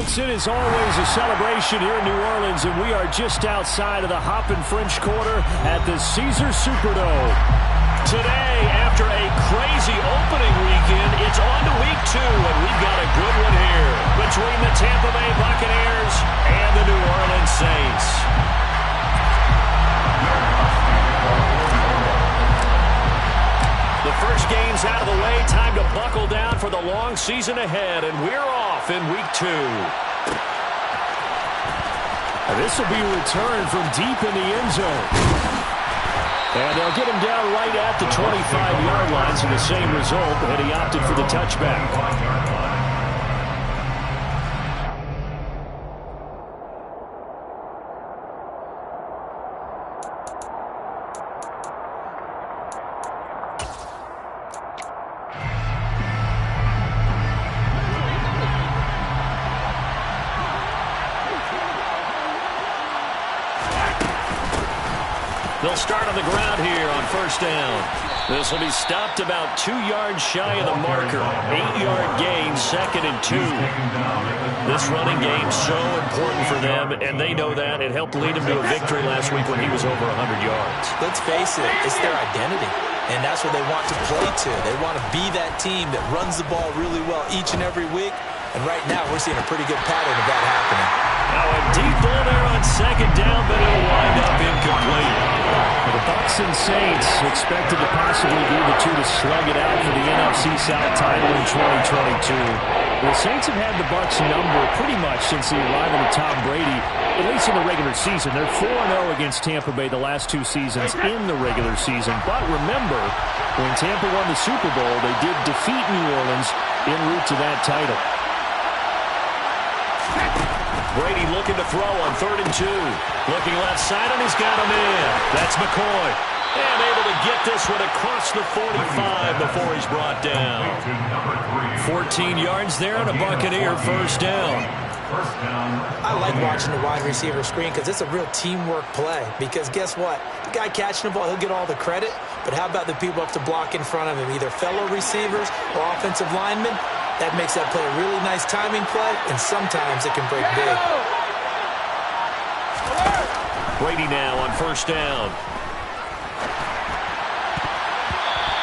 folks, it is always a celebration here in New Orleans, and we are just outside of the Hoppin' French Quarter at the Caesars Superdome. Today, after a crazy opening weekend, it's on to week 2, and we've got a good one here between the Tampa Bay Buccaneers and the New Orleans Saints. The first game's out of the way. Time to buckle down for the long season ahead, and we're off in week 2. This will be a return from deep in the end zone. And they'll get him down right at the 25-yard line, so the same result, and he opted for the touchback. They'll start on the ground here on first down. This will be stopped about 2 yards shy of the marker. 8-yard gain, 2nd and 2. This running game so important for them, and they know that. It helped lead them to a victory last week when he was over 100 yards. Let's face it, it's their identity, and that's what they want to play to. They want to be that team that runs the ball really well each and every week, and right now we're seeing a pretty good pattern of that happening. Now a deep ball there on 2nd down, but it'll wind up incomplete. The Bucs and Saints expected to possibly be the two to slug it out for the NFC South title in 2022. The Saints have had the Bucs number pretty much since the arrival of Tom Brady, at least in the regular season. They're 4-0 against Tampa Bay the last 2 seasons in the regular season. But remember, when Tampa won the Super Bowl, they did defeat New Orleans en route to that title. Brady looking to throw on 3rd and 2. Looking left side, and he's got him in. That's McCoy. And able to get this one across the 45 before he's brought down. 14 yards there on a Buccaneer first down. I like watching the wide receiver screen because it's a real teamwork play. Because guess what? The guy catching the ball, he'll get all the credit. But how about the people up to block in front of him? Either fellow receivers or offensive linemen. That makes that play a really nice timing play, and sometimes it can break big. Brady now on first down.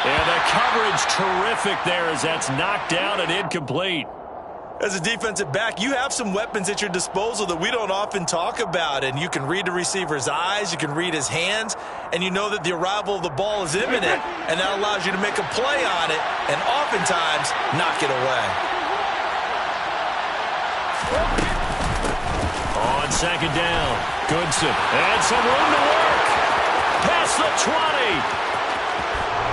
And the coverage terrific there as that's knocked down and incomplete. As a defensive back, you have some weapons at your disposal that we don't often talk about, and you can read the receiver's eyes, you can read his hands, and you know that the arrival of the ball is imminent, and that allows you to make a play on it and oftentimes knock it away. On 2nd down, Goodson, and some room to work. Past the 20.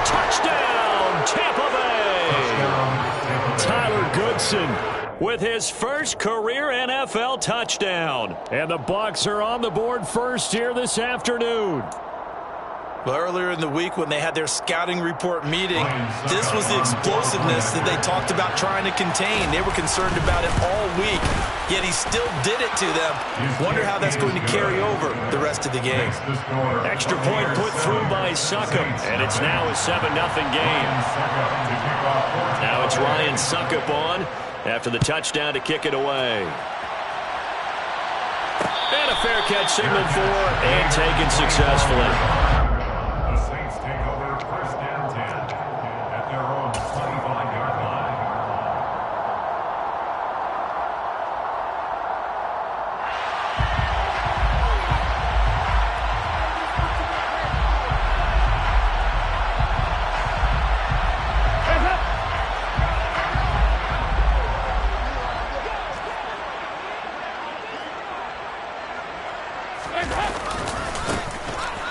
Touchdown, Tampa Bay. Tyler Goodson with his first career NFL touchdown. And the Bucs are on the board first here this afternoon. Well, earlier in the week when they had their scouting report meeting, this was the explosiveness that they talked about trying to contain. They were concerned about it all week, yet he still did it to them. Wonder how that's going to carry over the rest of the game. Extra point put through by Succop, and it's now a 7-0 game. Now it's Ryan Succop on after the touchdown to kick it away. And a fair catch signaled for and taken successfully.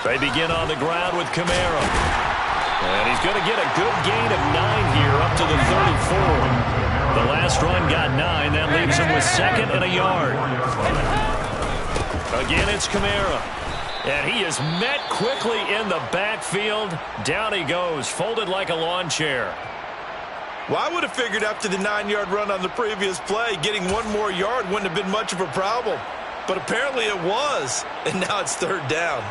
They begin on the ground with Kamara. And he's going to get a good gain of 9 here up to the 34. The last run got 9. That leaves him with 2nd and a yard. Again, it's Kamara. And he is met quickly in the backfield. Down he goes, folded like a lawn chair. Well, I would have figured after the 9-yard run on the previous play, getting 1 more yard wouldn't have been much of a problem. But apparently it was, and now it's 3rd down.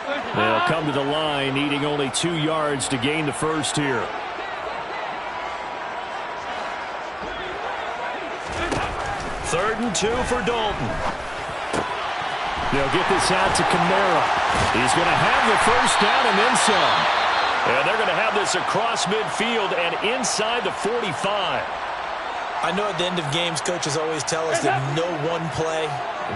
They'll come to the line, needing only 2 yards to gain the first here. 3rd and 2 for Dalton. They'll get this out to Kamara. He's going to have the first down and then some. And they're going to have this across midfield and inside the 45. I know at the end of games, coaches always tell us that no one play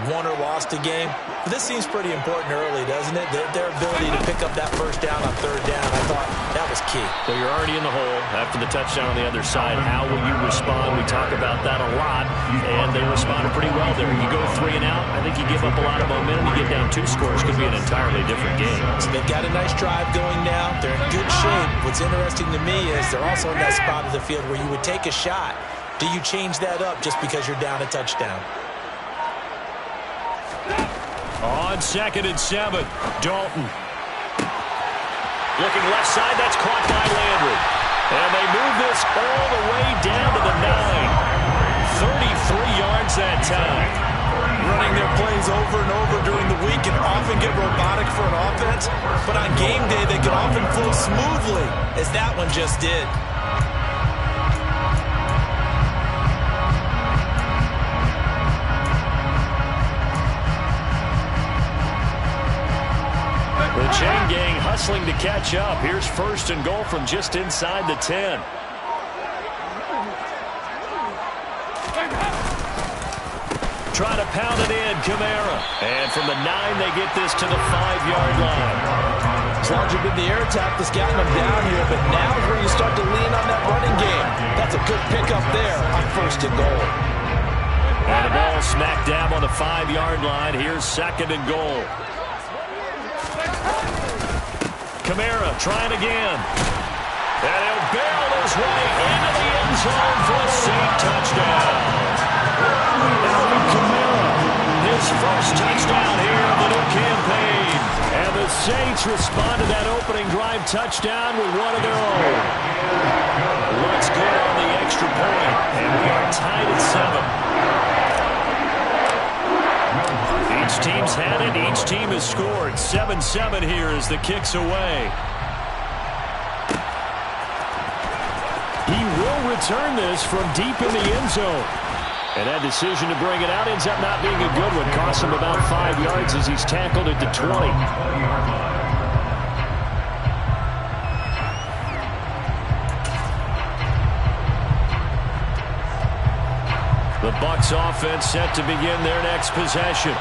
won or lost a game. But this seems pretty important early, doesn't it? Their ability to pick up that first down on 3rd down, I thought that was key. Well, you're already in the hole after the touchdown on the other side. How will you respond? We talk about that a lot, and they responded pretty well there. You go 3 and out, I think you give up a lot of momentum. You get down 2 scores, could be an entirely different game. So they've got a nice drive going now. They're in good shape. What's interesting to me is they're also in that spot of the field where you would take a shot. Do you change that up just because you're down a touchdown? On 2nd and 7, Dalton. Looking left side, that's caught by Landry. And they move this all the way down to the 9. 33 yards that time. Running their plays over and over during the week can often get robotic for an offense, but on game day they can often flow smoothly, as that one just did. The chain gang hustling to catch up. Here's 1st and goal from just inside the 10. Trying to pound it in, Kamara. And from the 9, they get this to the 5-yard line. As long as you've been the air attack that's gotten them down here, but now is where you start to lean on that running game. That's a good pickup there on 1st and goal. And the ball smack dab on the 5-yard line. Here's 2nd and goal. Kamara trying again. And he'll barrel his way into the end zone for a Saint touchdown. Alvin Kamara, his first touchdown here of the new campaign. And the Saints respond to that opening drive touchdown with one of their own. Looks good on the extra point. And we are tied at 7. Each team's had it. Each team has scored. 7-7 here as the kick's away. He will return this from deep in the end zone. And that decision to bring it out ends up not being a good one. Costs him about 5 yards as he's tackled at the 20. The Bucs offense set to begin their next possession.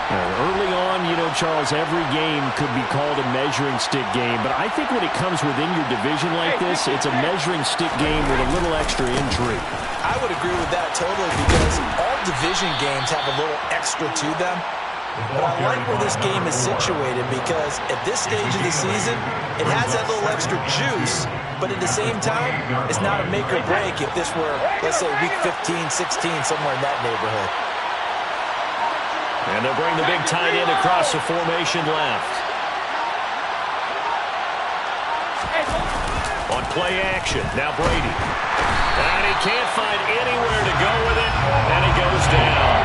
Early on, you know, Charles, every game could be called a measuring stick game. But I think when it comes within your division like this, it's a measuring stick game with a little extra intrigue. I would agree with that totally because all division games have a little extra to them. But I like where this game is situated because at this stage of the season, it has that little extra juice. But at the same time, it's not a make or break if this were, let's say, week 15, 16, somewhere in that neighborhood. And they'll bring the big tight end across the formation left. On play action, now Brady. And he can't find anywhere to go with it, and he goes down.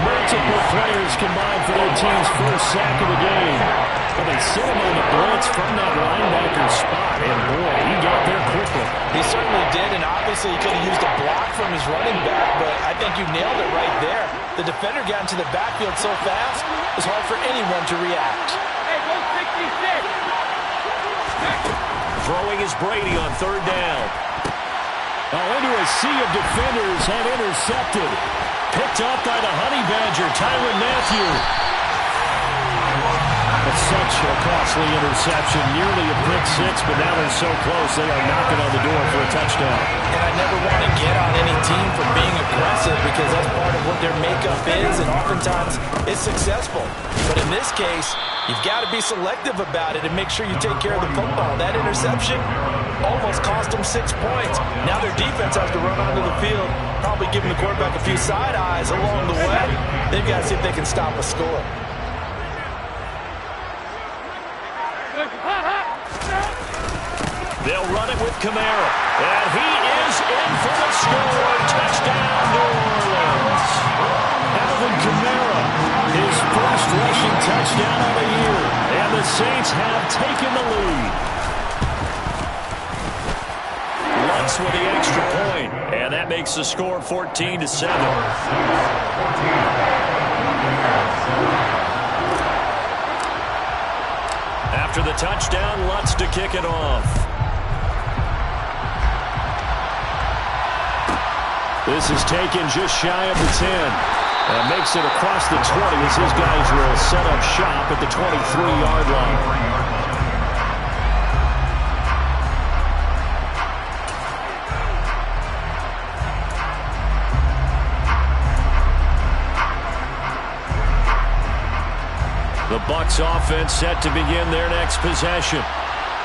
Multiple players combined for their team's first sack of the game. But they sit him on the blitz from that linebacker spot, and boy, he got there quickly. He certainly did, and obviously he could have used a block from his running back, but I think you nailed it right there. The defender got into the backfield so fast, it's hard for anyone to react. Hey, 166. Throwing is Brady on 3rd down. Into a sea of defenders and intercepted. Picked up by the Honey Badger, Tyrann Mathieu. That's such a costly interception, nearly a pick 6, but now they're so close they are knocking on the door for a touchdown. And I never want to get on any team for being aggressive because that's part of what their makeup is, and oftentimes it's successful. But in this case, you've got to be selective about it and make sure you take care of the football. That interception almost cost them 6 points. Now their defense has to run onto the field, probably giving the quarterback a few side eyes along the way. They've got to see if they can stop a score. They'll run it with Kamara. And he is in for the score. Touchdown, New Orleans. Alvin Kamara, his first rushing touchdown of the year. And the Saints have taken the lead. Saints with the extra point, and that makes the score 14-7. After the touchdown, Lutz to kick it off. This is taken just shy of the 10. And makes it across the 20 as his guys will set up shop at the 23-yard line. The Bucs offense set to begin their next possession.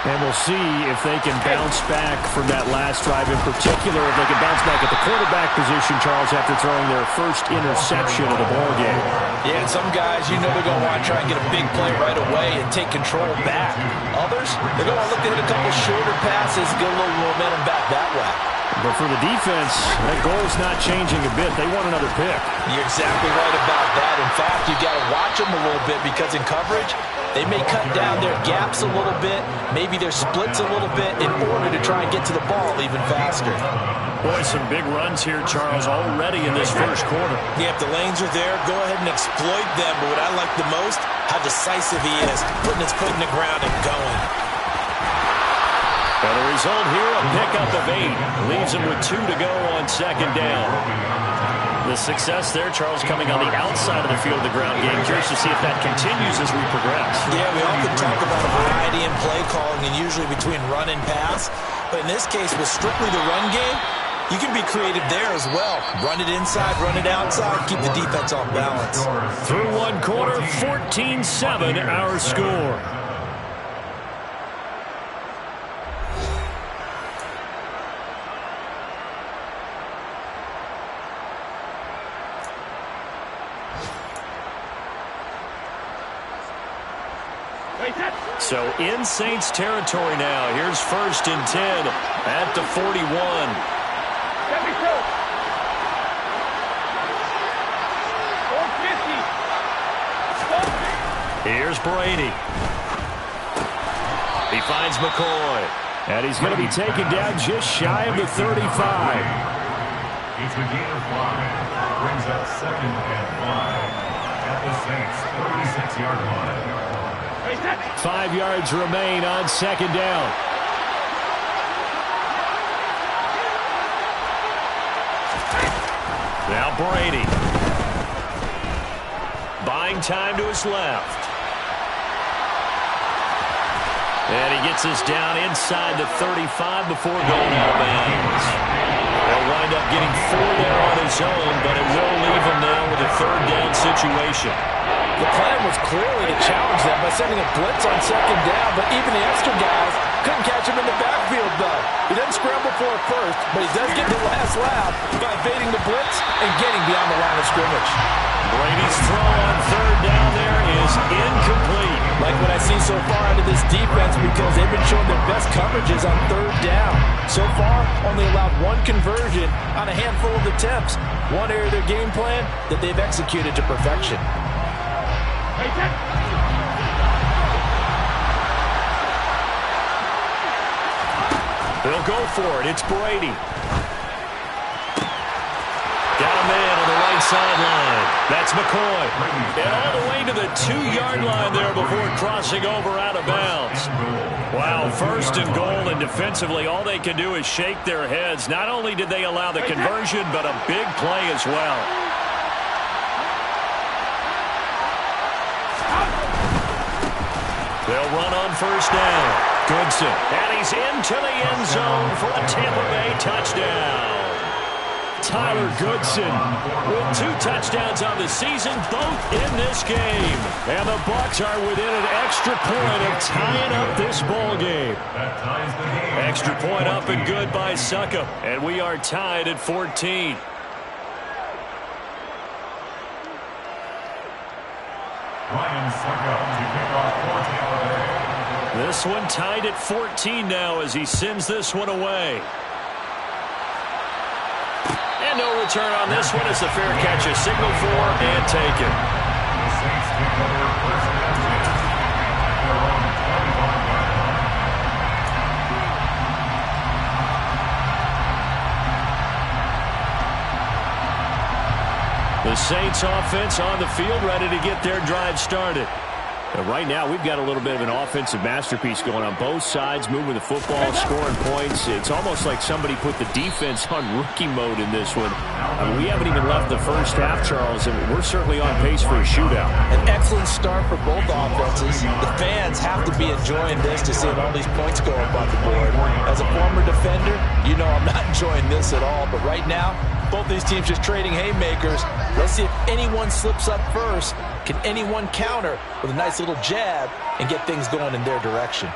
And we'll see if they can bounce back from that last drive, in particular if they can bounce back at the quarterback position, Charles, after throwing their first interception of the ballgame. Yeah, and some guys, you know they're going to want to try and get a big play right away and take control back. Others, they're going to look to hit a couple shorter passes, get a little momentum back that way. But for the defense, that goal's not changing a bit. They want another pick. You're exactly right about that. In fact, you've got to watch them a little bit because in coverage, they may cut down their gaps a little bit, maybe their splits a little bit in order to try and get to the ball even faster. Boy, some big runs here, Charles, already in this first quarter. Yeah, if the lanes are there, go ahead and exploit them. But what I like the most, how decisive he is, putting his foot in the ground and going. And the result here, a pickup of 8. Leaves him with 2 to go on second down. The success there, Charles, coming on the outside of the field of the ground game. Curious to see if that continues as we progress. Yeah, we often talk about a variety in play calling and usually between run and pass. But in this case, with strictly the run game, you can be creative there as well. Run it inside, run it outside, keep the defense off balance. Through one quarter, 14-7 our score. So in Saints territory now. Here's 1st and 10 at the 41. Here's Brady. He finds McCoy. And he's going to be taken down just shy of the 35. It's a gain of 5. Brings up 2nd and 5 at the Saints 36-yard line. 5 yards remain on second down. Now Brady. Buying time to his left. And he gets us down inside the 35 before going out of bounds. They'll wind up getting 4 there on his own, but it will leave him now with a 3rd down situation. The plan was clearly to challenge them by sending a blitz on second down, but even the extra guys couldn't catch him in the backfield, though. He doesn't scramble for it first, but he does get the last laugh by evading the blitz and getting beyond the line of scrimmage. Brady's throw on 3rd down there is incomplete. Like what I see so far out of this defense, because they've been showing their best coverages on 3rd down. So far, only allowed 1 conversion on a handful of attempts. One area of their game plan that they've executed to perfection. They'll go for it. It's Brady. Got a man on the right sideline. That's McCoy. And all the way to the 2-yard line there before crossing over out of bounds. Wow, 1st and goal, and defensively all they can do is shake their heads. Not only did they allow the conversion, but a big play as well. They'll run on 1st down. Goodson. And he's into the end zone for a Tampa Bay touchdown. Tyler Goodson with 2 touchdowns on the season, both in this game. And the Bucs are within an extra point of tying up this ball game. Extra point up and good by Succop. And we are tied at 14. Ryan Succop to kick off for Tampa Bay. This one tied at 14 now as he sends this one away. And no return on this one as the fair catch is signaled for and taken. The Saints take over 1st and 10 at their own 25-yard line. Saints offense on the field, ready to get their drive started. Right now, we've got a little bit of an offensive masterpiece going on both sides, moving the football, scoring points. It's almost like somebody put the defense on rookie mode in this one. We haven't even left the first half, Charles, and we're certainly on pace for a shootout. An excellent start for both offenses. The fans have to be enjoying this to see all these points go up on the board. As a former defender, you know I'm not enjoying this at all, but right now, both these teams just trading haymakers. Let's see if anyone slips up first. Can anyone counter with a nice little jab and get things going in their direction?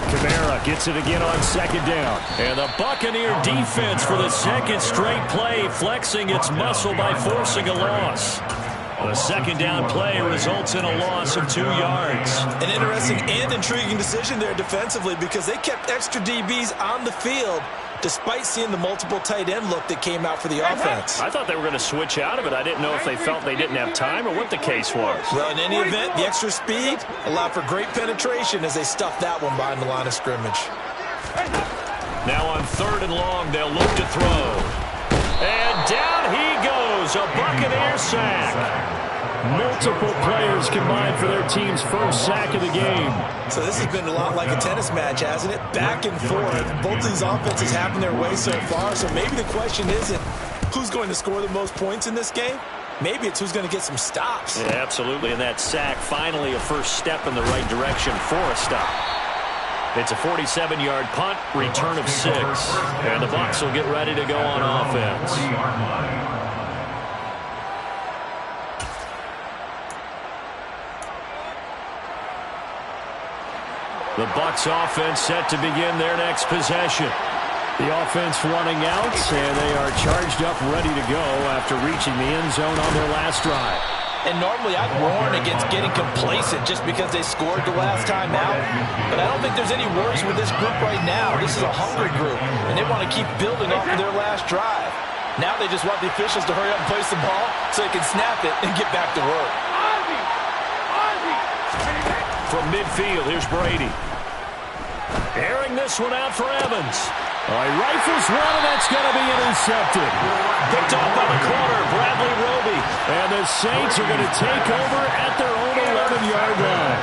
Kamara gets it again on second down. And the Buccaneer defense for the second straight play, flexing its muscle by forcing a loss. The second down play results in a loss of 2 yards. An interesting and intriguing decision there defensively because they kept extra DBs on the field despite seeing the multiple tight end look that came out for the offense. I thought they were going to switch out of it. I didn't know if they felt they didn't have time or what the case was. Well, in any event, the extra speed allowed for great penetration as they stuffed that one behind the line of scrimmage. Now on 3rd and long, they'll look to throw. And down he goes, a Buccaneer sack. Multiple players combined for their team's first sack of the game. So this has been a lot like a tennis match, hasn't it? Back and forth. Both these offenses having their way so far, so maybe the question isn't who's going to score the most points in this game. Maybe it's who's going to get some stops. Yeah, absolutely, and that sack finally a first step in the right direction for a stop. It's a 47-yard punt, return of 6. And the Bucs will get ready to go on offense. The Bucs offense set to begin their next possession. The offense running out, and they are charged up, ready to go after reaching the end zone on their last drive. And normally I'd warn against getting complacent just because they scored the last time out. But I don't think there's any worries with this group right now. This is a hungry group, and they want to keep building off of their last drive. Now they just want the officials to hurry up and place the ball so they can snap it and get back to work. From midfield, here's Brady. Airing this one out for Evans. He rifles one, and that's going to be intercepted. Picked off by the corner, Bradley Roby. And the Saints are going to take over at their own 11-yard line.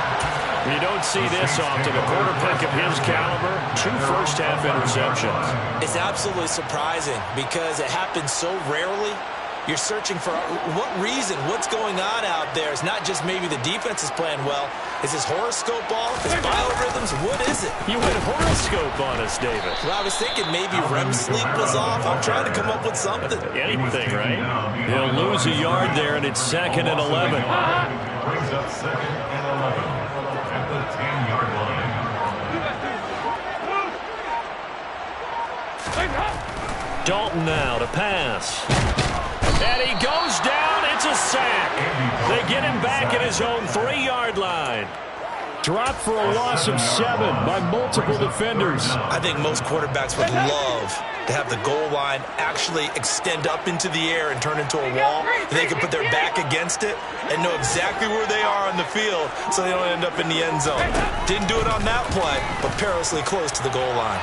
You don't see this often. A quarterback of his caliber, 2 first-half interceptions. It's absolutely surprising because it happens so rarely. You're searching for what reason, what's going on out there. It's not just maybe the defense is playing well. Is his horoscope off? His biorhythms? What is it? You went horoscope on us, David. Well, I was thinking maybe REM sleep was off. I'm trying to come up with something. Anything, right? He'll lose a yard there, and it's 2nd and 11. Brings up 2nd and 11 at the 10-yard line. Dalton now to pass. And he goes down. It's a sack. They get him back at his own 3-yard line. Dropped for a loss of 7 by multiple defenders. I think most quarterbacks would love to have the goal line actually extend up into the air and turn into a wall. And they can put their back against it and know exactly where they are on the field so they don't end up in the end zone. Didn't do it on that play, but perilously close to the goal line.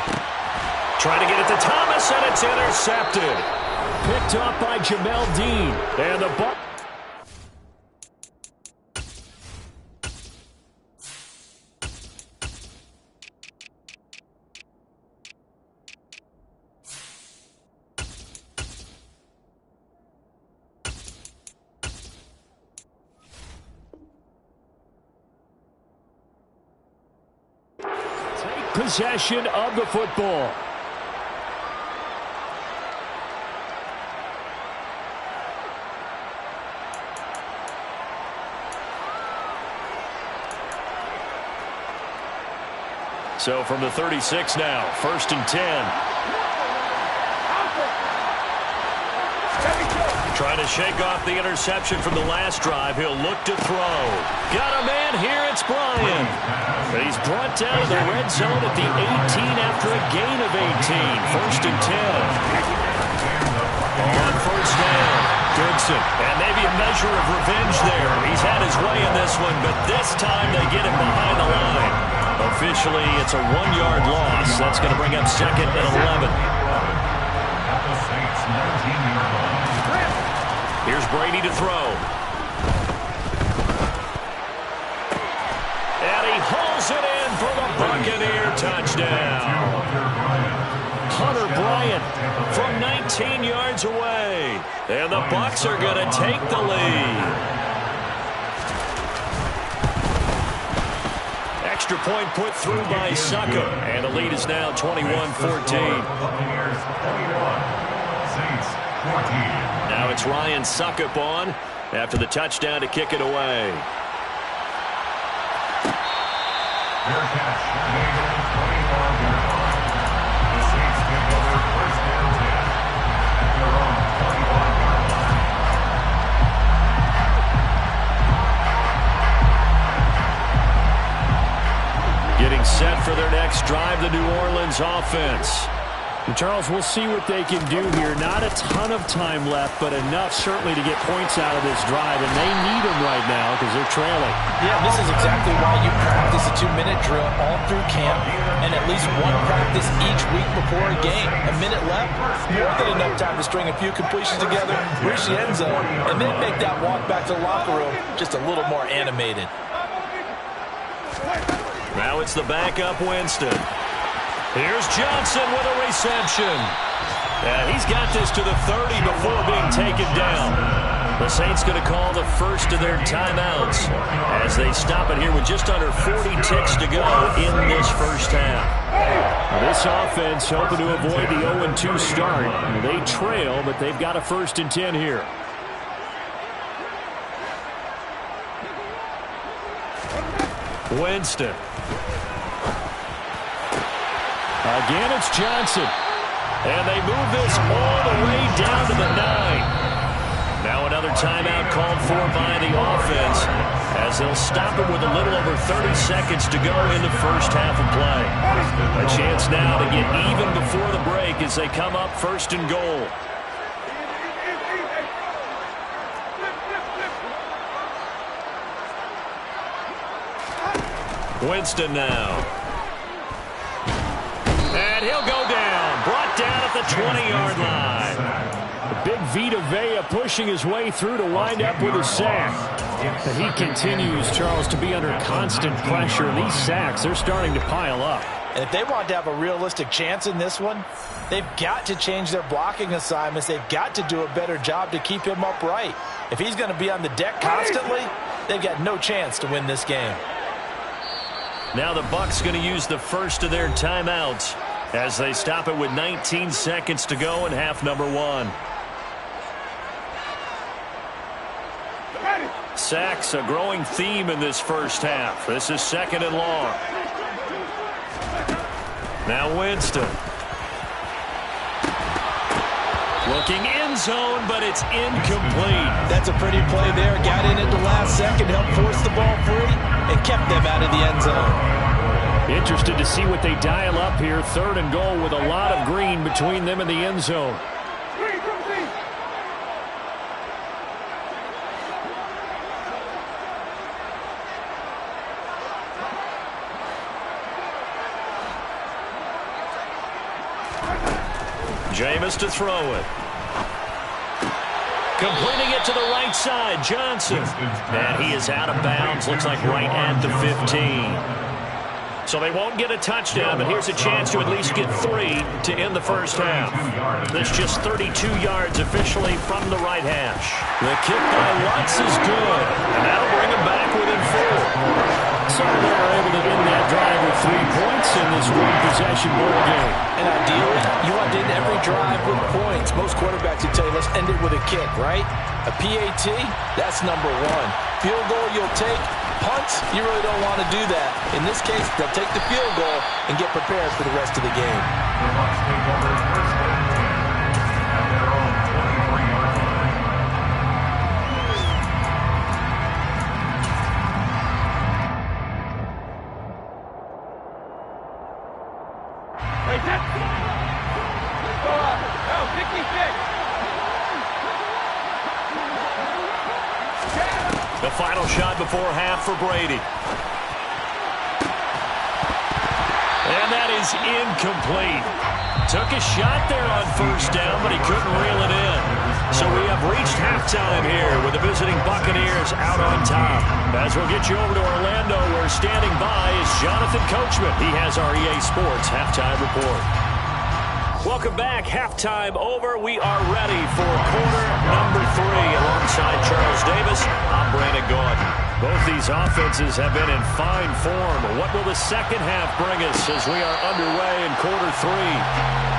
Trying to get it to Thomas, and it's intercepted. Picked up by Jamel Dean. And the ball. Take possession of the football. So from the 36 now, 1st and 10. Trying to shake off the interception from the last drive. He'll look to throw. Got a man here. It's Bryan. But he's brought down to the red zone at the 18 after a gain of 18. 1st and 10. On 1st down, Goodson. And maybe a measure of revenge there. He's had his way in this one, but this time they get him behind the line. Officially, it's a 1-yard loss. That's going to bring up second and 11. At the Saints' 19-yard line. Here's Brady to throw. And he hauls it in for the Buccaneer touchdown. Hunter Bryant from 19 yards away. And the Bucs are going to take the lead. Extra point put through by Succop. And the lead is now 21-14. Buccaneers 21, Saints 14. Now it's Ryan Succop on after the touchdown to kick it away. Fair catch made at the 25-yard line. The Saints pick over first down 10 at their own 25-yard line. Getting set for their next drive, the New Orleans offense. And Charles, we'll see what they can do here. Not a ton of time left, but enough certainly to get points out of this drive, and they need them right now because they're trailing. Yeah, this is exactly why you practice a 2-minute drill all through camp and at least one practice each week before a game. A minute left, more than enough time to string a few completions together, reach the end zone, and then make that walk back to the locker room just a little more animated. Now it's the backup Winston. Here's Johnson with a reception. And he's got this to the 30 before being taken down. The Saints going to call the first of their timeouts as they stop it here with just under 40 ticks to go in this first half. This offense hoping to avoid the 0-2 start. They trail, but they've got a 1st and 10 here. Winston. Again, it's Johnson. And they move this all the way down to the 9. Now another timeout called for by the offense as they'll stop it with a little over 30 seconds to go in the first half of play. A chance now to get even before the break as they come up 1st and goal. Winston now. And he'll go down. Brought down at the 20-yard line. The big Vita Vea pushing his way through to wind up with a sack. But he continues, Charles, to be under constant pressure. And these sacks, they're starting to pile up. And if they want to have a realistic chance in this one, they've got to change their blocking assignments. They've got to do a better job to keep him upright. If he's going to be on the deck constantly, they've got no chance to win this game. Now the Bucs going to use the first of their timeouts as they stop it with 19 seconds to go in half number 1. Sacks, a growing theme in this first half. This is 2nd and long. Now Winston. Looking end zone, but it's incomplete. That's a pretty play there. Got in at the last second, helped force the ball free, and kept them out of the end zone. Interested to see what they dial up here. 3rd and goal with a lot of green between them and the end zone. Jameis to throw it. Completing it to the right side, Johnson. And he is out of bounds, looks like right at the 15. So they won't get a touchdown, but here's a chance to at least get 3 to end the first half. That's just 32 yards officially from the right hash. The kick by Lutz is good, and that'll bring them back within 4. So they were able to end that drive with 3 points in this one-possession ball game. And ideally, you want to end every drive with points. Most quarterbacks would tell you, let's end it with a kick, right? A PAT, that's number 1. Field goal you'll take. Punts, you really don't want to do that. In this case, they'll take the field goal and get prepared for the rest of the game. The Bucs take over first and 10 at their own 23-yard line. The final shot before half for Brady. is incomplete. Took a shot there on first down, but he couldn't reel it in. So we have reached halftime here with the visiting Buccaneers out on top. As we'll get you over to Orlando, where standing by is Jonathan Coachman. He has our EA Sports Halftime Report. Welcome back. Halftime over. We are ready for quarter number 3. Alongside Charles Davis, I'm Brandon Gaudin. Both these offenses have been in fine form. What will the second half bring us as we are underway in quarter 3?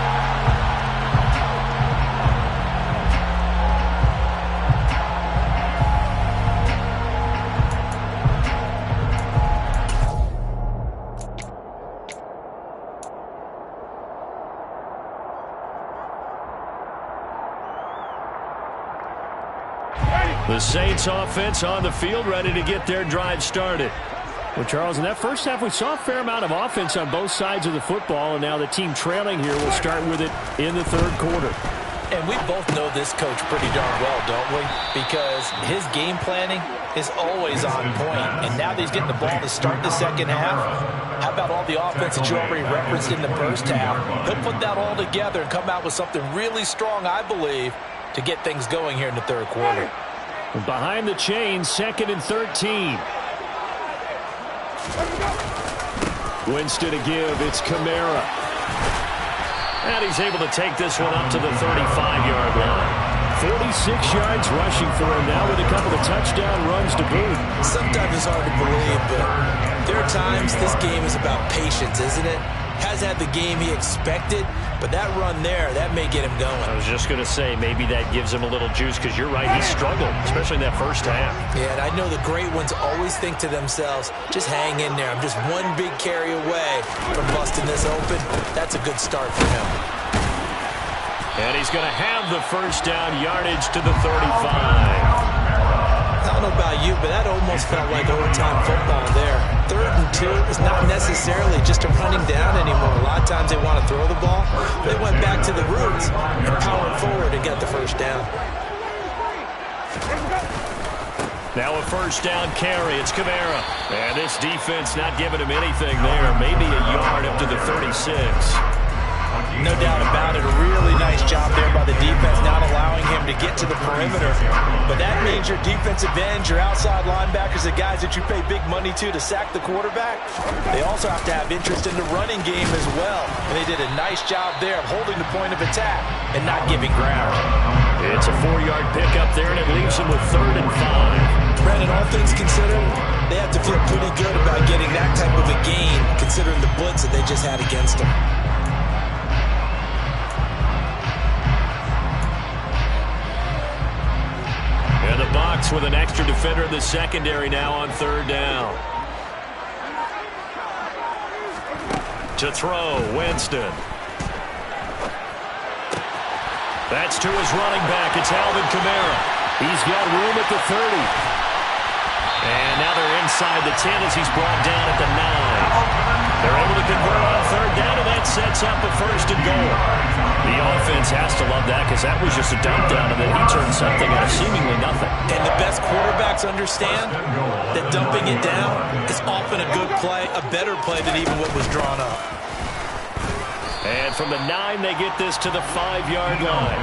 The Saints offense on the field, ready to get their drive started. Well, Charles, in that first half, we saw a fair amount of offense on both sides of the football, and now the team trailing here will start with it in the third quarter. And we both know this coach pretty darn well, don't we? Because his game planning is always on point. And now that he's getting the ball to start the second half, how about all the offense that you already referenced in the first half? He'll put that all together and come out with something really strong, I believe, to get things going here in the third quarter. Behind the chains, 2nd and 13. Winston to give. It's Kamara. And he's able to take this one up to the 35-yard line. 46 yards rushing for him now with a couple of touchdown runs to boot. Sometimes it's hard to believe, but there are times this game is about patience, isn't it? Has had the game he expected, but that run there, that may get him going. I was just going to say, maybe that gives him a little juice, because you're right, he struggled, especially in that first half. Yeah, and I know the great ones always think to themselves, just hang in there. I'm just one big carry away from busting this open. That's a good start for him. And he's going to have the first down yardage to the 35. I don't know about you, but that almost felt like overtime football there. 3rd and 2 is not necessarily just a running down anymore. A lot of times they want to throw the ball. They went back to the roots and powered forward to get the first down. Now a first down carry. It's Kamara. And this defense not giving him anything there. Maybe a yard up to the 36. No doubt about it. A really nice job there by the defense, not allowing him to get to the perimeter. But that means your defensive ends, your outside linebackers, the guys that you pay big money to sack the quarterback, they also have to have interest in the running game as well. And they did a nice job there of holding the point of attack and not giving ground. It's a 4-yard pickup there, and it leaves him with 3rd and 5. Brandon, all things considered, they have to feel pretty good about getting that type of a gain, considering the blitz that they just had against them. And the Bucs with an extra defender in the secondary now on 3rd down. To throw, Winston. That's to his running back. It's Alvin Kamara. He's got room at the 30. And now they're inside the 10 as he's brought down at the 9. They're able to convert on 3rd down, and that sets up a 1st and goal. The offense has to love that, because that was just a dump down, and then he turned something out of seemingly nothing. And the best quarterbacks understand that dumping it down is often a good play, a better play than even what was drawn up. And from the 9, they get this to the 5-yard line.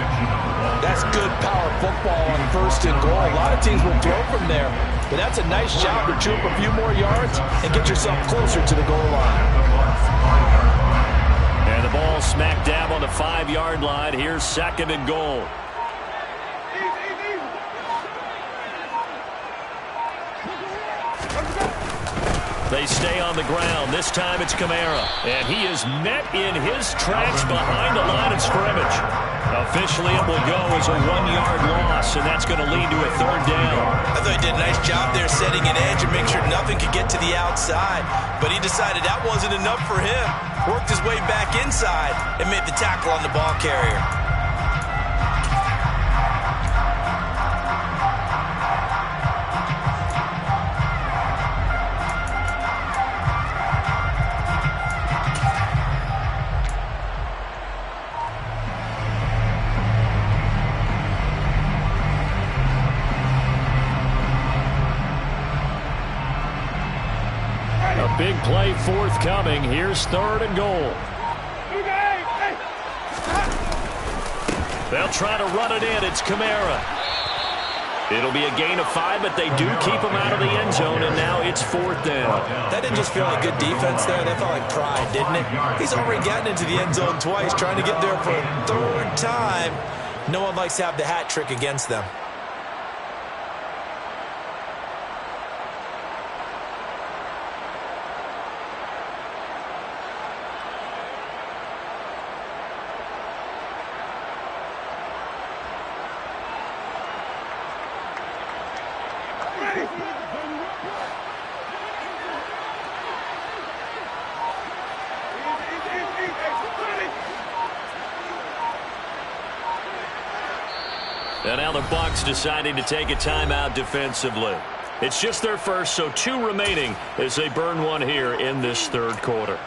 That's good power football on 1st and goal. A lot of teams will throw from there, but that's a nice job to chew up a few more yards and get yourself closer to the goal line. And the ball smack dab on the 5-yard line. Here's 2nd and goal. They stay on the ground. This time it's Kamara. And he is met in his tracks behind the line of scrimmage. Officially, it will go as a 1-yard loss, and that's going to lead to a 3rd down. I thought he did a nice job there setting an edge and make sure nothing could get to the outside. But he decided that wasn't enough for him. Worked his way back inside and made the tackle on the ball carrier. Big play forthcoming. Here's 3rd and goal. They'll try to run it in. It's Kamara. It'll be a gain of 5, but they do keep him out of the end zone, and now it's 4th down. That didn't just feel like good defense there. That felt like pride, didn't it? He's already gotten into the end zone twice, trying to get there for a 3rd time. No one likes to have the hat trick against them. And now the Bucs deciding to take a timeout defensively. It's just their first, so 2 remaining as they burn one here in this 3rd quarter.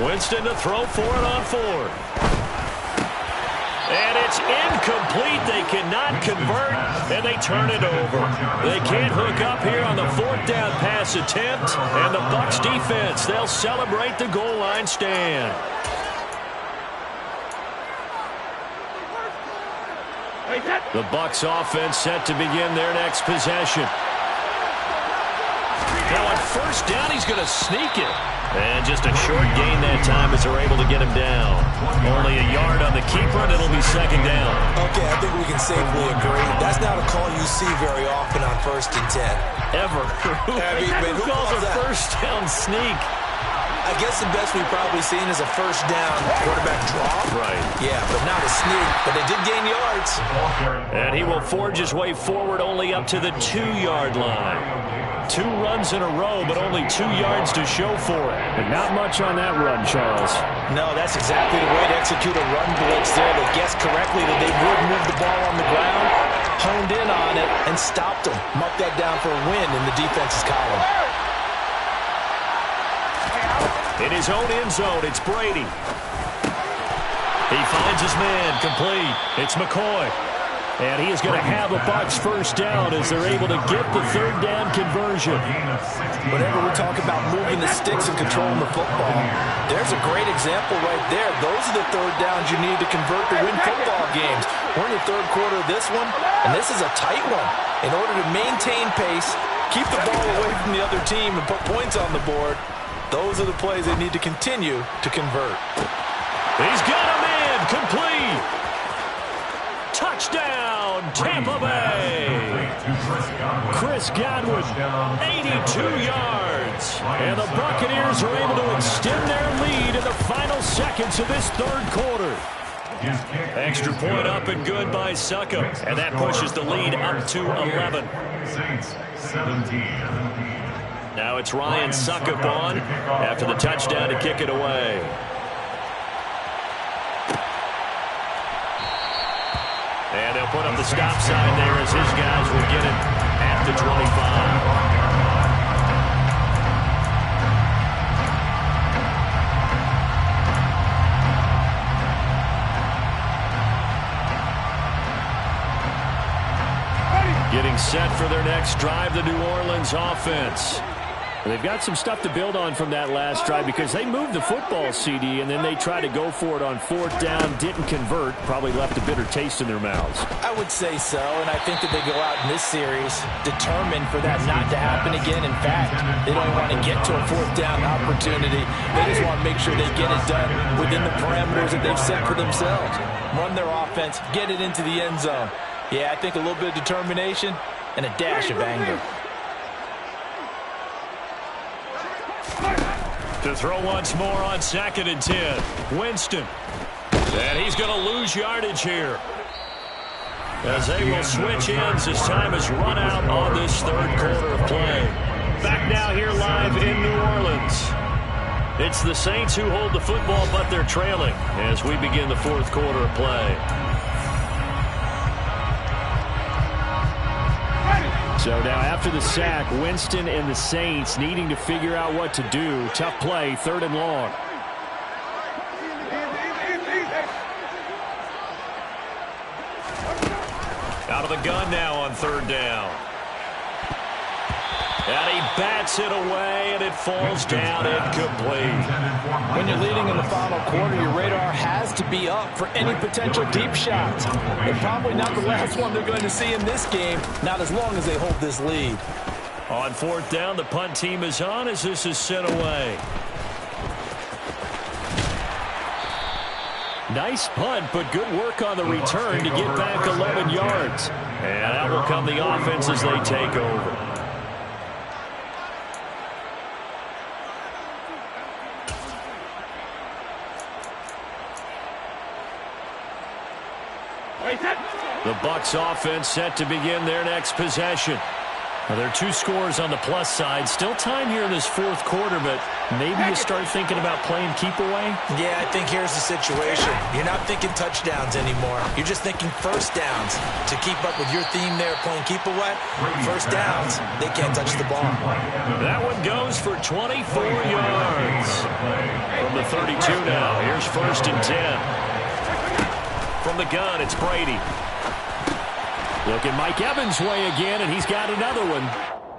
Winston to throw for it on 4th. And it's incomplete. They cannot convert, and they turn it over. They can't hook up here on the 4th down pass attempt. And the Bucs defense, they'll celebrate the goal line stand. The Bucs offense set to begin their next possession. Now on 1st down, he's going to sneak it. And just a short gain that time as they're able to get him down. Only a yard on the keeper, and it'll be 2nd down. Okay, I think we can safely agree. That's not a call you see very often on 1st and 10. Ever. Who calls a 1st down sneak? I guess the best we've probably seen is a 1st down quarterback draw. Right. Yeah, but not a sneak. But they did gain yards. And he will forge his way forward only up to the 2-yard line. 2 runs in a row, but only 2 yards to show for it. And not much on that run, Charles. No, that's exactly the way to execute a run blitz there. They guessed correctly that they would move the ball on the ground, honed in on it, and stopped them. Mark that down for a win in the defense's column. In his own end zone, it's Brady. He finds his man, complete. It's McCoy. And he is going to have a Bucs 1st down as they're able to get the 3rd down conversion. Whenever we talk about moving the sticks and controlling the football, there's a great example right there. Those are the 3rd downs you need to convert to win football games. We're in the 3rd quarter of this one, and this is a tight one. In order to maintain pace, keep the ball away from the other team, and put points on the board, those are the plays they need to continue to convert. He's got a man, complete. Touchdown, Tampa Bay. Chris Godwin, 82 yards. And the Buccaneers are able to extend their lead in the final seconds of this 3rd quarter. Extra point up and good by Succop. And that pushes the lead up to 11. Now it's Ryan Succop on after the touchdown to kick it away. And they'll put up the stop sign there as his guys will get it at the 25. Getting set for their next drive, the New Orleans offense. They've got some stuff to build on from that last drive because they moved the football, CD, and then they tried to go for it on 4th down, didn't convert, probably left a bitter taste in their mouths. I would say so, and I think that they go out in this series determined for that not to happen again. In fact, they don't want to get to a 4th down opportunity. They just want to make sure they get it done within the parameters that they've set for themselves. Run their offense, get it into the end zone. Yeah, I think a little bit of determination and a dash of anger. To throw once more on 2nd and 10. Winston. And he's going to lose yardage here, as they will switch ends as time has run out on this third quarter of play. Back now here live in New Orleans. It's the Saints who hold the football, but they're trailing as we begin the fourth quarter of play. So now after the sack, Winston and the Saints needing to figure out what to do. Tough play, 3rd and long. Out of the gun now on 3rd down. And he bats it away, and it falls down incomplete. When you're leading in the final quarter, your radar has to be up for any potential deep shots. They're probably not the last one they're going to see in this game, not as long as they hold this lead. On 4th down, the punt team is on as this is sent away. Nice punt, but good work on the return to get back 11 yards. And that will come the offense as they take over. The Bucs offense set to begin their next possession. Now, there are 2 scores on the plus side. Still time here in this fourth quarter, but maybe you start thinking about playing keep away? Yeah, I think here's the situation. You're not thinking touchdowns anymore. You're just thinking first downs. To keep up with your theme there, playing keep away, first downs, they can't touch the ball. That one goes for 24 yards. From the 32 now, here's 1st and 10. From the gun, it's Brady. Looking Mike Evans' way again, and he's got another one.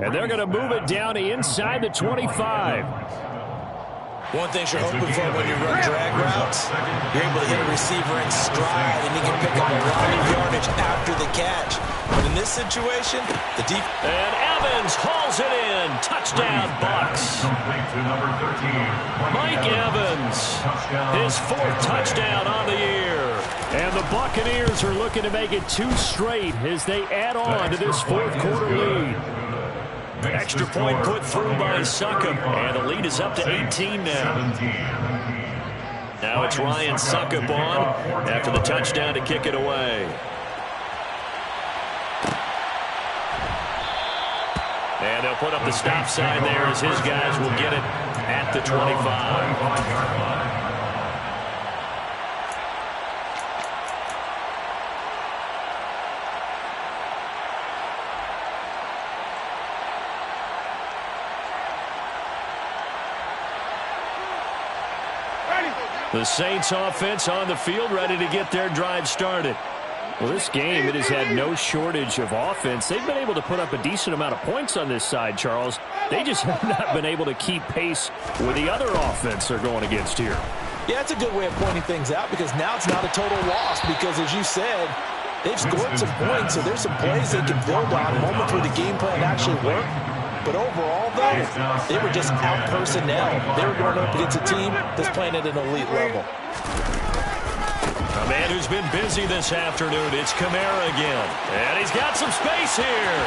And they're going to move it down to inside the 25. One thing you're hoping for when you run drag routes, you're able to hit a receiver in stride, and you can pick up a lot of yardage after the catch. But in this situation, the deep... And Evans hauls it in. Touchdown, Bucs. Mike Evans, his 4th touchdown on the year. And the Buccaneers are looking to make it 2 straight as they add on to this fourth quarter lead. Extra point put through by Succop, and the lead is up to 18 now. Now it's Ryan Succop on after the touchdown to kick it away. And they'll put up the stop sign there as his guys will get it at the 25. The Saints offense on the field ready to get their drive started. Well, this game, it has had no shortage of offense. They've been able to put up a decent amount of points on this side, Charles. They just have not been able to keep pace with the other offense they're going against here. Yeah, that's a good way of pointing things out because now it's not a total loss because, as you said, they've scored some points, so there's some plays they can build on, moments where the game plan actually worked. But overall, though, they were just out personnel. They were going up against a team that's playing at an elite level. A man who's been busy this afternoon, it's Kamara again. And he's got some space here.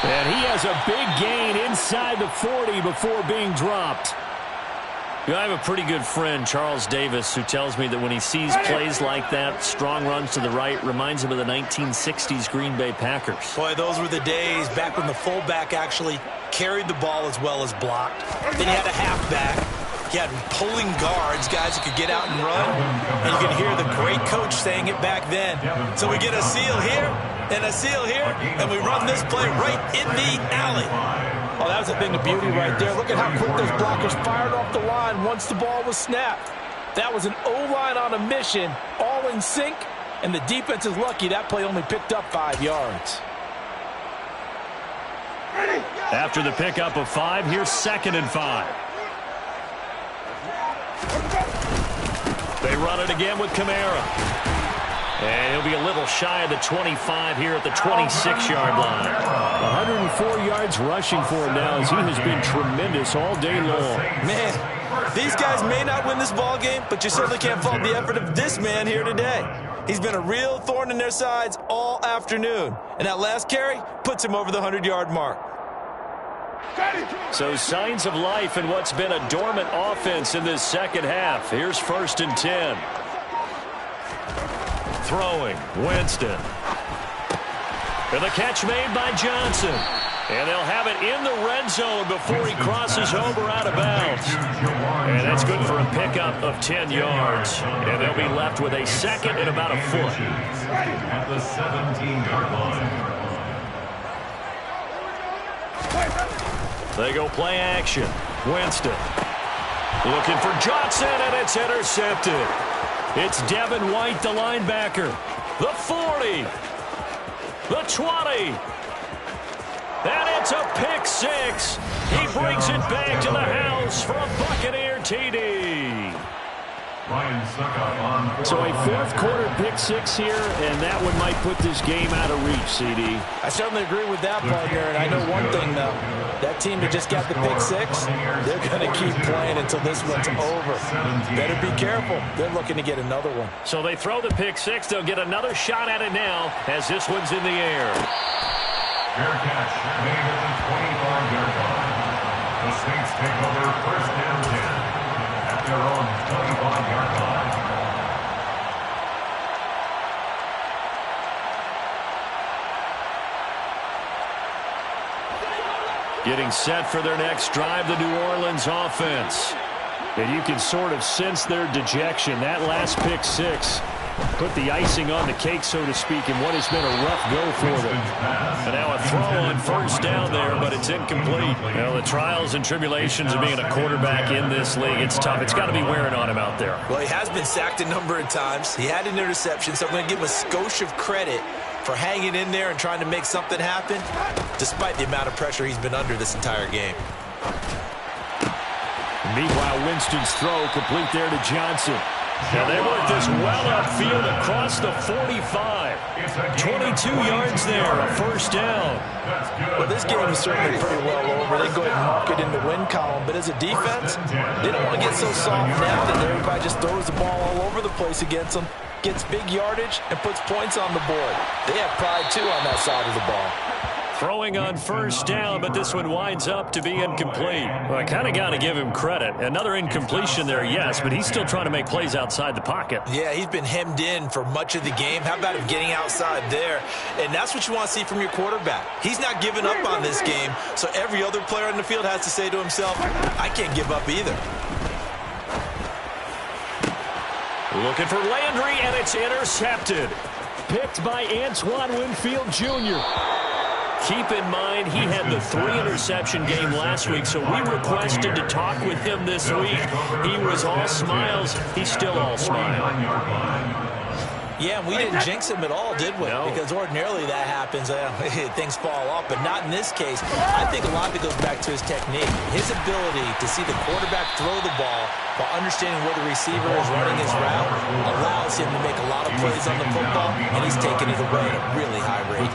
And he has a big gain inside the 40 before being dropped. You know, I have a pretty good friend, Charles Davis, who tells me that when he sees plays like that, strong runs to the right, reminds him of the 1960s Green Bay Packers. Boy, those were the days back when the fullback actually carried the ball as well as blocked. Then you had a halfback. You had pulling guards, guys who could get out and run. And you could hear the great coach saying it back then. So we get a seal here and a seal here, and we run this play right in the alley. Oh, that was a thing of beauty right there. Look at how quick those blockers fired off the line once the ball was snapped. That was an O-line on a mission, all in sync, and the defense is lucky that play only picked up 5 yards. After the pickup of 5, here's 2nd and 5. They run it again with Kamara. And he'll be a little shy of the 25 here at the 26-yard line. 104 yards rushing for him now as he has been tremendous all day long. Man, these guys may not win this ball game, but you certainly can't fault the effort of this man here today. He's been a real thorn in their sides all afternoon. And that last carry puts him over the 100-yard mark. So signs of life in what's been a dormant offense in this second half. Here's 1st and 10. Throwing, Winston. And the catch made by Johnson. And they'll have it in the red zone before he crosses over out of bounds. And that's good for a pickup of 10 yards. And they'll be left with a 2nd and about a foot. At the 17-yard line. They go play action. Winston. Looking for Johnson, and it's intercepted. It's Devin White, the linebacker. The 40. The 20. And it's a pick 6. He brings it back to the house for a Buccaneer TD. So a 4th quarter pick 6 here, and that one might put this game out of reach, CD. I certainly agree with that, partner. And I know one thing, though. That team that just got the pick 6, they're going to keep playing until this one's over. Better be careful. They're looking to get another one. So they throw the pick 6. They'll get another shot at it now as this one's in the air. Fair catch made at the 25-yard line. The Saints take over 1st and 10 at their own 25-yard line. Getting set for their next drive, the New Orleans offense. And you can sort of sense their dejection. That last pick 6 put the icing on the cake, so to speak, in what has been a rough go for them. And now a throw on 1st down there, but it's incomplete. Well, the trials and tribulations of being a quarterback in this league, it's tough. It's got to be wearing on him out there. Well, he has been sacked a number of times. He had an interception, so I'm going to give him a skosh of credit for hanging in there and trying to make something happen, despite the amount of pressure he's been under this entire game. Meanwhile, Winston's throw complete there to Johnson. Now they work this well upfield across the 45. 22 yards there, a 1st down. Well, this game is certainly pretty well over. They go ahead and mark it in the win column. But as a defense, they don't want to get so soft now that everybody just throws the ball all over the place against them, gets big yardage, and puts points on the board. They have pride, too, on that side of the ball. Throwing on 1st down, but this one winds up to be incomplete. Well, I kind of got to give him credit. Another incompletion there, yes, but he's still trying to make plays outside the pocket. Yeah, he's been hemmed in for much of the game. How about him getting outside there? And that's what you want to see from your quarterback. He's not giving up on this game, so every other player on the field has to say to himself, I can't give up either. Looking for Landry, and it's intercepted. Picked by Antoine Winfield Jr. Keep in mind, he had the 3-interception game last week, so we requested to talk with him this week. He was all smiles. He's still all smiles. Yeah, we didn't jinx him at all, did we? No. Because ordinarily that happens. Things fall off, but not in this case. I think a lot of it goes back to his technique. His ability to see the quarterback throw the ball while understanding where the receiver is running his route allows him to make a lot of plays on the football, and he's taking it away at a really high rate.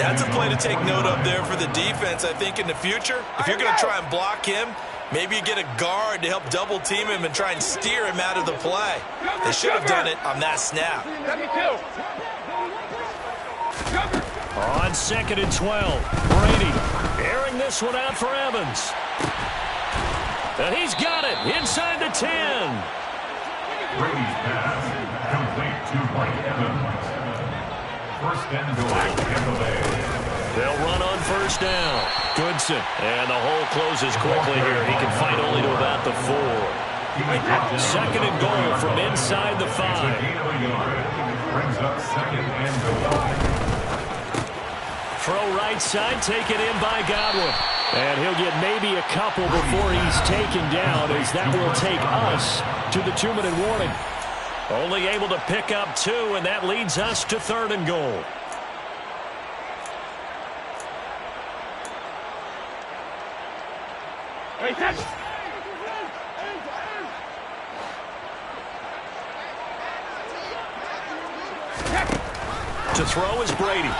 That's a play to take note of there for the defense, I think, in the future. If you're going to try and block him, maybe you get a guard to help double team him and try and steer him out of the play. They should have done it on that snap. On 2nd and 12, Brady airing this one out for Evans. And he's got it inside the 10. Brady's pass complete to Mike Evans. 1st and goal, Tampa Bay. They'll run on 1st down. Goodson. And the hole closes quickly here. He can fight only to about the 4. 2nd and goal from inside the 5. Brings up 2nd and goal. Throw right side, taken in by Godwin. And he'll get maybe a couple before he's taken down, as that will take us to the 2-minute warning. Only able to pick up 2, and that leads us to 3rd and goal. To throw is Brady.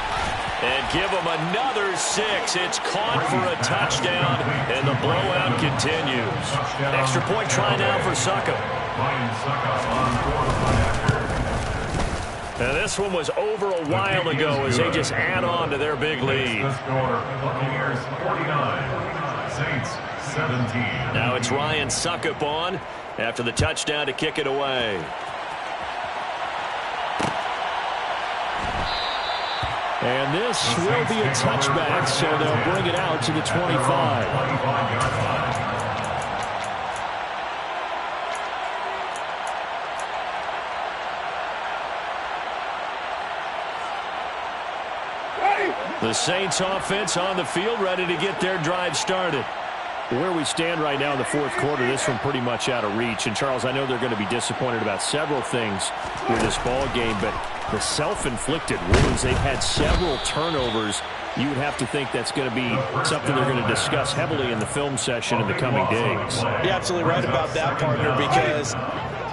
And give him another 6. It's caught for a touchdown, and the blowout continues. Extra point try now for Suckup. And this one was over a while ago as they just add on to their big lead. The score, Buccaneers 49, Saints 17. Now it's Ryan Succop on after the touchdown to kick it away. And this will be a touchback, so they'll bring it out to the 25. The Saints offense on the field, ready to get their drive started. Where we stand right now in the fourth quarter, this one pretty much out of reach. And, Charles, I know they're going to be disappointed about several things with this ball game, but the self-inflicted wounds, they've had several turnovers. You would have to think that's going to be something they're going to discuss heavily in the film session in the coming days. You're absolutely right about that, partner, because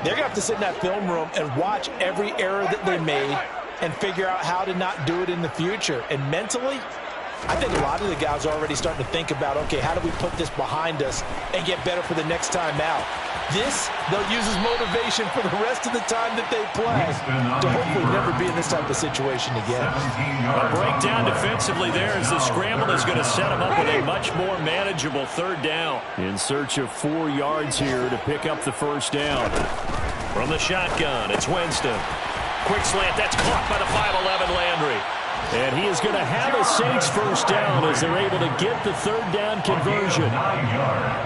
they're going to have to sit in that film room and watch every error that they made and figure out how to not do it in the future. And mentally, I think a lot of the guys are already starting to think about, okay, how do we put this behind us and get better for the next time out? This, they'll use as motivation for the rest of the time that they play to hopefully never be in this type of situation again. A breakdown defensively there as the scramble is going to set them up with a much more manageable third down. In search of 4 yards here to pick up the first down. From the shotgun, it's Winston. Quick slant, that's caught by the 5'11" Landry. And he is going to have a Saints first down as they're able to get the third down conversion.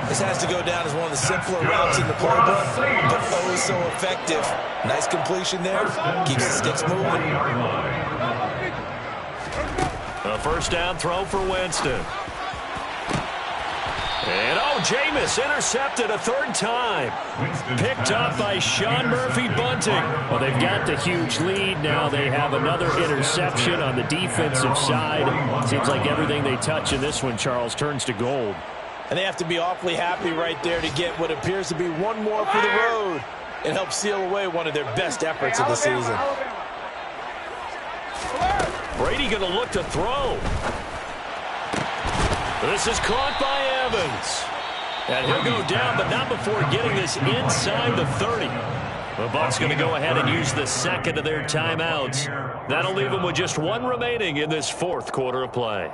This has to go down as one of the simpler routes in the playbook, but oh so effective. Nice completion there. Keeps the sticks moving. A first down throw for Winston. And, Jameis intercepted a third time. Picked up by Sean Murphy-Bunting. Well, they've got the huge lead. Now they have another interception on the defensive side. Seems like everything they touch in this one, Charles, turns to gold. And they have to be awfully happy right there to get what appears to be one more for the road. It helps seal away one of their best efforts of the season. Brady going to look to throw. This is caught by Evans. And he'll go down, but not before getting this inside the 30. The Bucs going to go ahead and use the second of their timeouts. That'll leave them with just one remaining in this fourth quarter of play.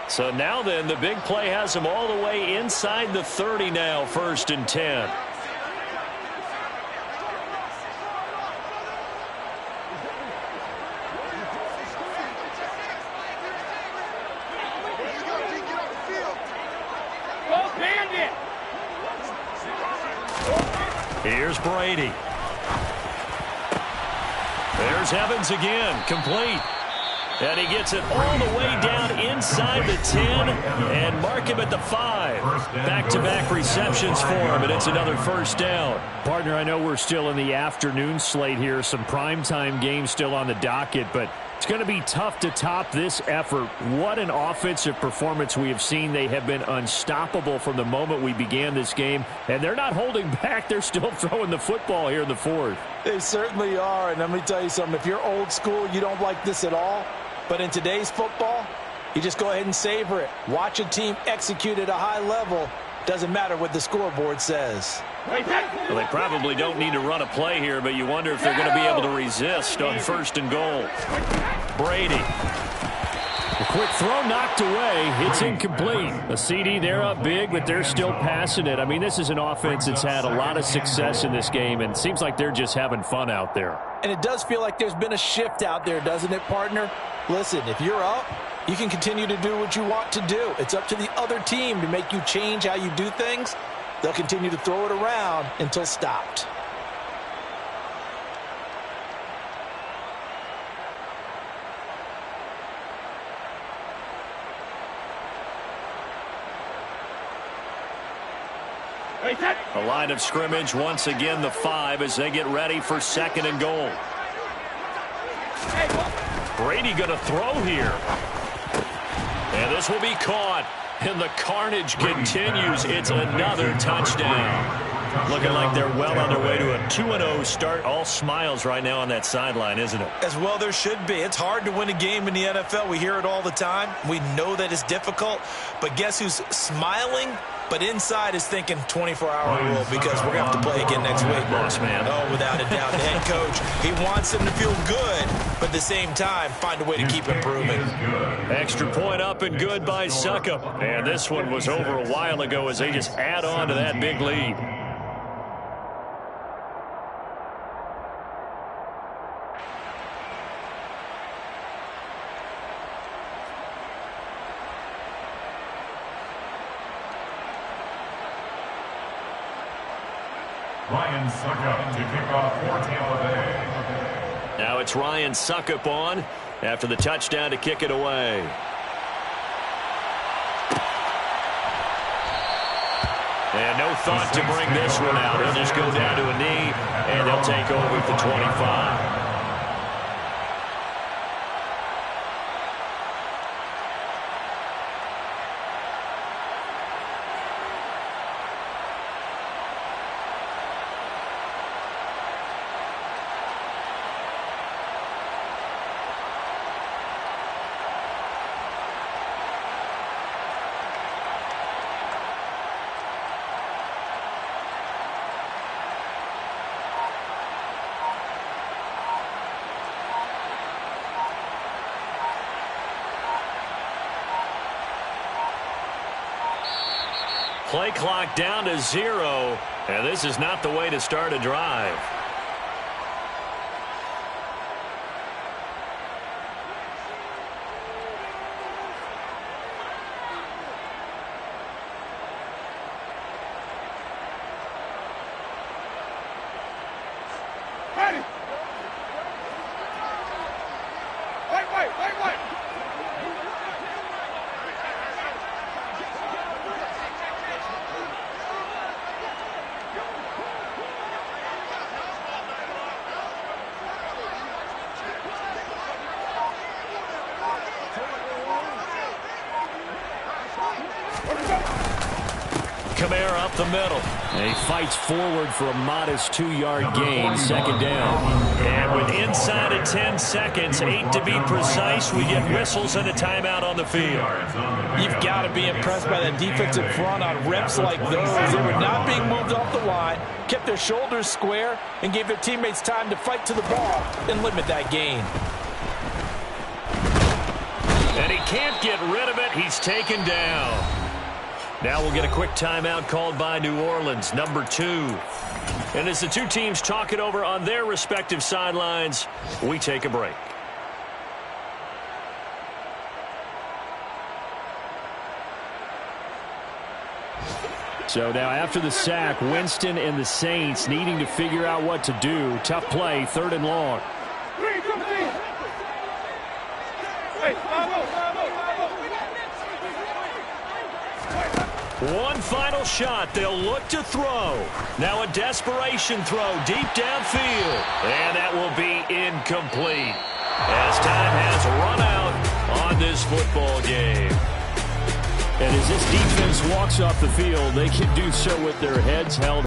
So now then, the big play has them all the way inside the 30 now, 1st and 10. Here's Brady. There's Evans again, complete. And he gets it all the way down inside the 10 and mark him at the 5. Back-to-back receptions for him, and it's another first down. Partner, I know we're still in the afternoon slate here. Some primetime games still on the docket, but it's going to be tough to top this effort. What an offensive performance we have seen. They have been unstoppable from the moment we began this game, and they're not holding back. They're still throwing the football here in the fourth. They certainly are, and let me tell you something. If you're old school, you don't like this at all. But in today's football, you just go ahead and savor it. Watch a team execute at a high level. Doesn't matter what the scoreboard says. Well, they probably don't need to run a play here, but you wonder if they're going to be able to resist on 1st and goal. Brady. A quick throw knocked away. It's incomplete. A CD, they're up big, but they're still passing it. I mean, this is an offense that's had a lot of success in this game, and it seems like they're just having fun out there. And it does feel like there's been a shift out there, doesn't it, partner? Listen, if you're up, you can continue to do what you want to do. It's up to the other team to make you change how you do things. They'll continue to throw it around until stopped. A line of scrimmage, once again the 5 as they get ready for 2nd and goal. Brady going to throw here. And this will be caught. And the carnage continues. It's another touchdown. Looking like they're well on their way to a 2-0 start. All smiles right now on that sideline, isn't it? As well there should be. It's hard to win a game in the NFL. We hear it all the time. We know that it's difficult. But guess who's smiling But inside is thinking 24-hour rule because we're going to have to play again next week. Boss man. Oh, without a doubt. The head coach, he wants them to feel good, but at the same time, find a way to keep improving. Extra point up and good by Succop. And this one was over a while ago as they just add on to that big lead. Ryan Succop to kick off for Tampa Bay. Now it's Ryan Succop on after the touchdown to kick it away. And no thought to bring this one out. He'll just go down to a knee, and they'll take over at the 25. Play clock down to 0, and this is not the way to start a drive. Kamara up the middle. And he fights forward for a modest 2-yard gain, second down. And with inside of 10 seconds, 8 to be precise, we get whistles and a timeout on the field. You've got to be impressed by that defensive front on reps like those. They were not being moved off the line, kept their shoulders square, and gave their teammates time to fight to the ball and limit that gain. And he can't get rid of it. He's taken down. Now we'll get a quick timeout called by New Orleans, number 2. And as the two teams talk it over on their respective sidelines, we take a break. So now after the sack, Winston and the Saints needing to figure out what to do. Tough play, 3rd and long. One final shot. They'll look to throw. Now a desperation throw deep downfield. And that will be incomplete as time has run out on this football game. And as this defense walks off the field, they can do so with their heads held